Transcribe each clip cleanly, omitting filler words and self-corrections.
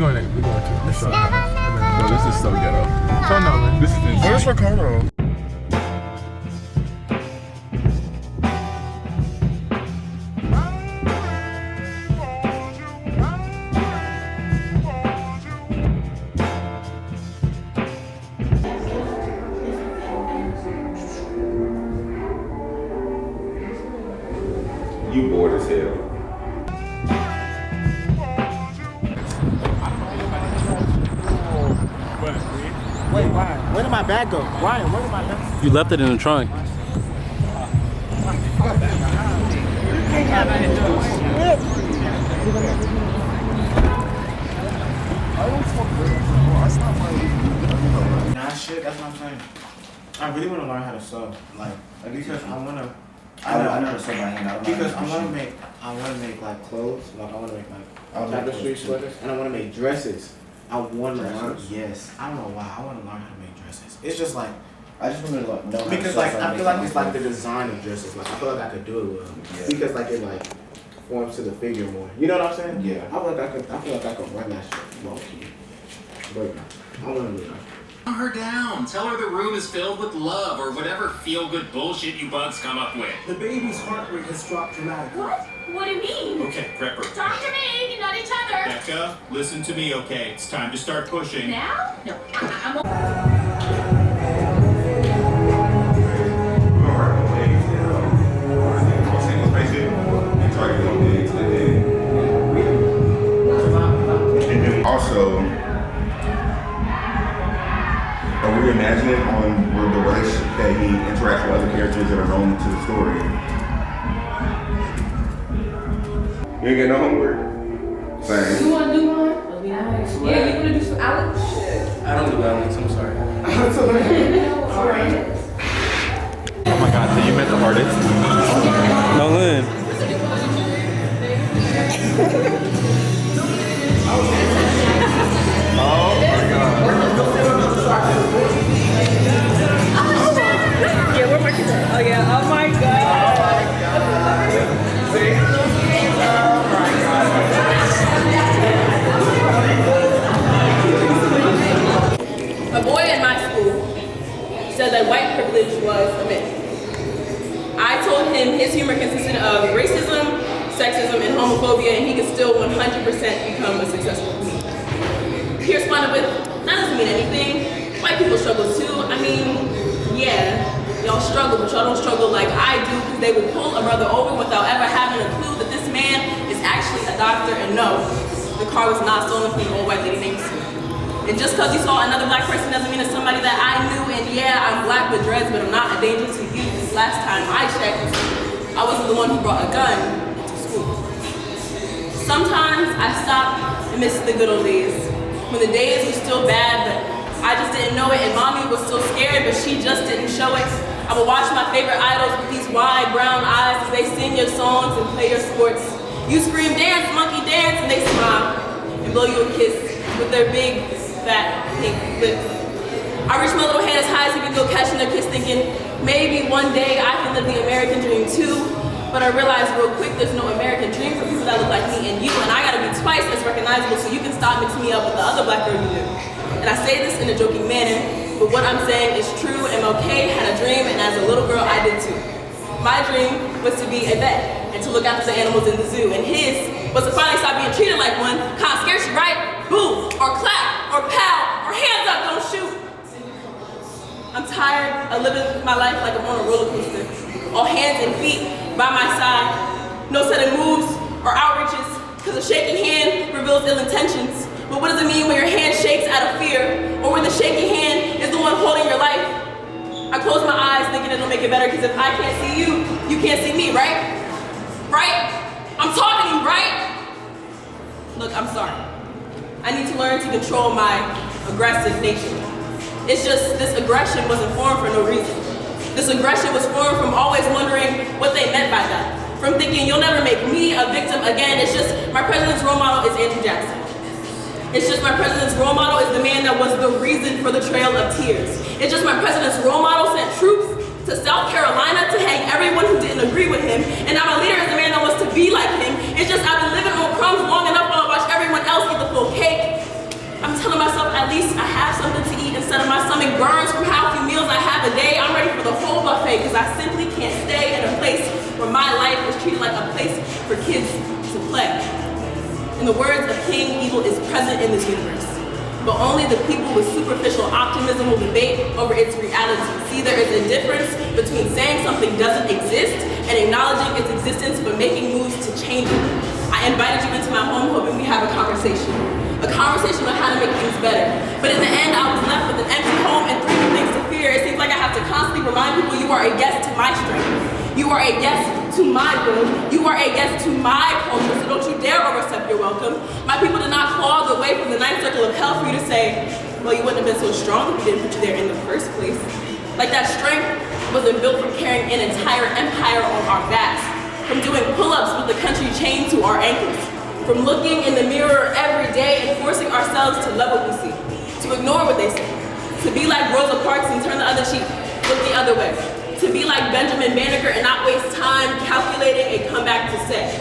going to. We're going to. This No, this is so ghetto. So no, man. This is insane. Where's Ricardo? You bored as hell. Wait, why? Where did my bag go? Ryan, where did my bag? You left it in the trunk. Nah, shit, that's what I'm saying. I really want to learn how to sew. Like because I want to. I know how to sew by hand. Because I want to make like clothes. Like I want to make like tapestry sweaters, and I want to make dresses. I want to learn. Yes, I don't know why. I want to learn how to make dresses. It's just like I just want to like know because like I feel like it's like the design of dresses. Like I feel like I could do it well because like it like forms to the figure more. You know what I'm saying? Yeah. I feel like I could run that shit low key. But I want to learn. Calm her down. Tell her the room is filled with love or whatever feel-good bullshit you bugs come up with. The baby's heart rate has dropped dramatically. What? What do you mean? Okay, prep her. Talk to me, not each other. Becca, listen to me, okay? It's time to start pushing. Now? No, I'm Also, are we imagining on the relationship that he interacts with other characters that are known to the story? You ain't get no homework. Same. You wanna do one? That'll be nice. Yeah, you wanna do some Alex? Shit. I don't do Alex, I'm sorry. Alright. Oh my God, so you met the artist? Nolan. Oh my God. Yeah, where my kids at? Oh yeah, oh my God. A boy in my school said that white privilege was a myth. I told him his humor consisted of racism, sexism, and homophobia, and he could still 100% become a successful comedian. He responded with, that doesn't mean anything. White people struggle too. I mean, yeah, y'all struggle, but y'all don't struggle like I do, because they would pull a brother over without ever having a clue that this man is actually a doctor, and no, the car was not stolen from an old white lady named Sue. And just because you saw another black person doesn't mean it's somebody that I knew, and yeah, I'm black with dreads, but I'm not a danger to you. This last time I checked, I wasn't the one who brought a gun to school. Sometimes I stop and miss the good old days, when the days were still bad, but I just didn't know it, and mommy was still scared, but she just didn't show it. I would watch my favorite idols with these wide brown eyes as they sing your songs and play your sports. You scream, dance, monkey dance, and they smile and blow you a kiss with their big, fat, pink lips. I reach my little hand as high as I can go, catching their kiss, thinking, maybe one day I can live the American dream too. But I realized real quick there's no American dream for people that look like me and you, and I gotta be twice as recognizable so you can stop mixing me up with the other black girl you knew. And I say this in a joking manner, but what I'm saying is true. MLK had a dream, and as a little girl I did too. My dream was to be a vet and to look after the animals in the zoo, and his was to finally stop being treated like one. Kinda scares you, right? Boo, or clap, or pow, or hands up, don't shoot. I'm tired of living my life like I'm on a roller coaster, all hands and feet by my side, no sudden moves or outreaches, because a shaking hand reveals ill intentions. But what does it mean when your hand shakes out of fear, or when the shaking hand is the one holding your life? I close my eyes thinking it'll make it better, because if I can't see you, you can't see me, right? Right? I'm talking to you, right? Look, I'm sorry. I need to learn to control my aggressive nature. It's just this aggression wasn't formed for no reason. This aggression was formed from always wondering what they meant by that. From thinking you'll never make me a victim again. It's just my president's role model is Andrew Jackson. It's just my president's role model is the man that was the reason for the Trail of Tears. It's just my president's role model sent troops to South Carolina to hang everyone who didn't agree with him. And now my leader is the man that wants to be like him. It's just I've been living on crumbs long enough while I watch everyone else eat the full cake. pray because I simply can't stay in a place where my life is treated like a place for kids to play. In the words of King, evil is present in this universe, but only the people with superficial optimism will debate over its reality. See, there is a difference between saying something doesn't exist and acknowledging its existence but making moves to change it. I invited you into my home hoping we have a conversation on how to make things better. But in the end, I was left with an empty home and 3 new things to fear. It seems like I have to constantly remind people you are a guest to my strength. You are a guest to my room. You are a guest to my culture, so don't you dare overstep your welcome. My people did not claw the way from the 9th circle of hell for you to say, well, you wouldn't have been so strong if we didn't put you there in the first place. Like that strength wasn't built from carrying an entire empire on our backs, from doing pull-ups with the country chained to our ankles, from looking in the mirror every day and forcing ourselves to love what we see, to ignore what they say, to be like Rosa Parks and turn the other cheek, look the other way, to be like Benjamin Banneker and not waste time calculating a comeback to say,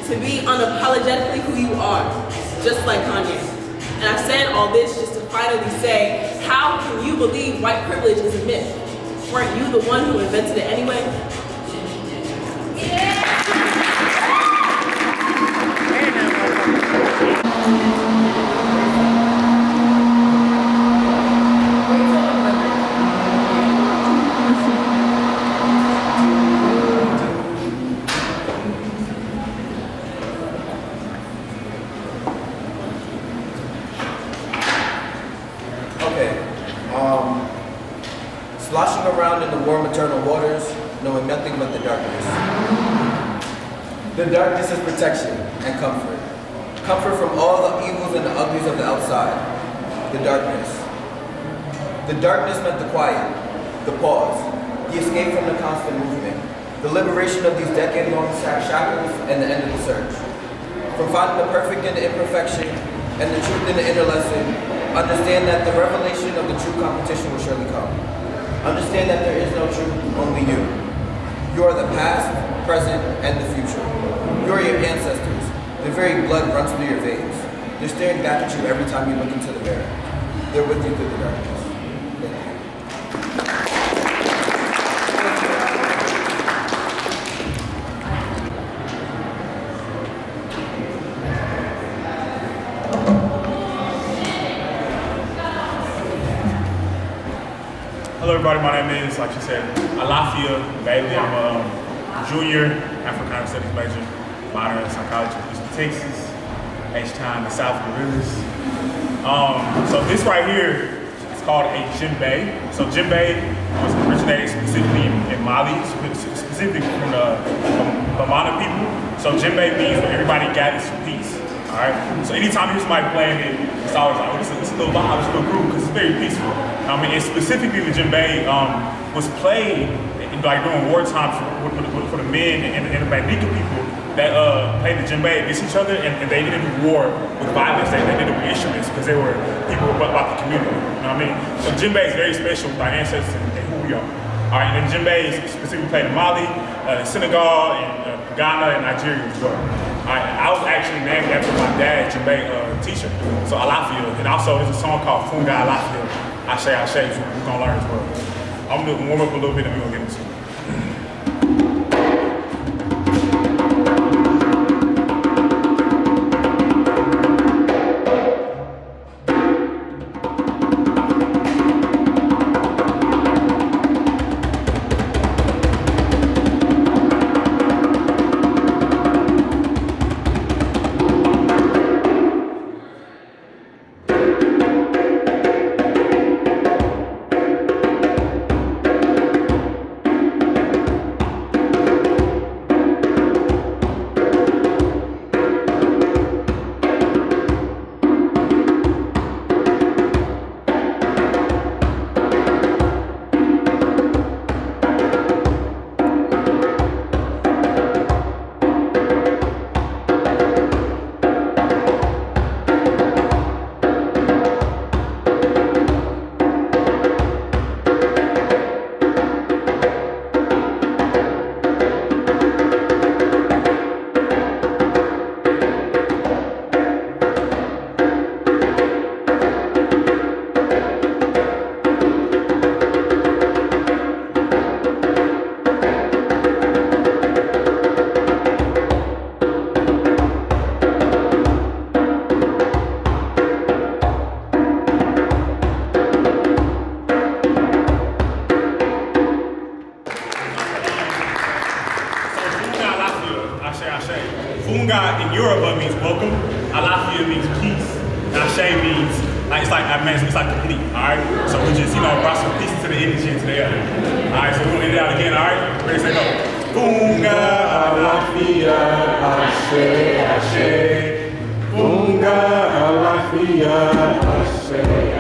to be unapologetically who you are, just like Kanye. And I've said all this just to finally say, how can you believe white privilege is a myth? Weren't you the one who invented it anyway? Sloshing around in the warm eternal waters, knowing nothing but the darkness. The darkness is protection and comfort. Comfort from all the evils and the uglies of the outside. The darkness. The darkness meant the quiet, the pause, the escape from the constant movement, the liberation of these decade-long shackles, and the end of the search. From finding the perfect in the imperfection and the truth in the inner lesson, understand that the revelation of the true competition will surely come. Understand that there is no truth, only you. You are the past, present, and the future. You are your ancestors. Their very blood runs through your veins. They're staring back at you every time you look into the mirror. They're with you through the darkness. Thank you. Hello everybody, my name is, like you said, Alafia Bailey. I'm a junior African Studies major, minor in psychology at Houston, Texas, H-Town, the South Gorillas. So this right here is called a djembe. So djembe was originated specifically in Mali, specifically from the Bamana people. So djembe means when everybody gathers for peace. All right. So anytime you hear somebody playing it, it's always like, oh, it's a little vibe, it's a little groove, because it's very peaceful. I mean, and specifically the djembe was played like during wartime for the men and the Bandika people that played the djembe against each other, and they didn't do war with violence. They did it with instruments because they were people about the community. You know what I mean? So djembe is very special with our ancestors and who we are. All right, and djembe is specifically played in Mali, Senegal, and Ghana, and Nigeria as well. I was actually named after my dad's djembe teacher, so Alafia, and also there's a song called Funga Alafia, Ashe Ashe, so we're gonna learn as well. I'm gonna warm up a little bit and we're gonna get into it. Ashe. Funga in Yoruba means welcome. Alafia means peace. And Ashe means, like, it's like, man, it's like complete, all right? So we just, brought some peace to the energy and to the other. All right, so we're gonna end it out again, all right? Ready, say go. Funga, Alafia, Ashe, Ashe. Funga, Alafia, Ashe.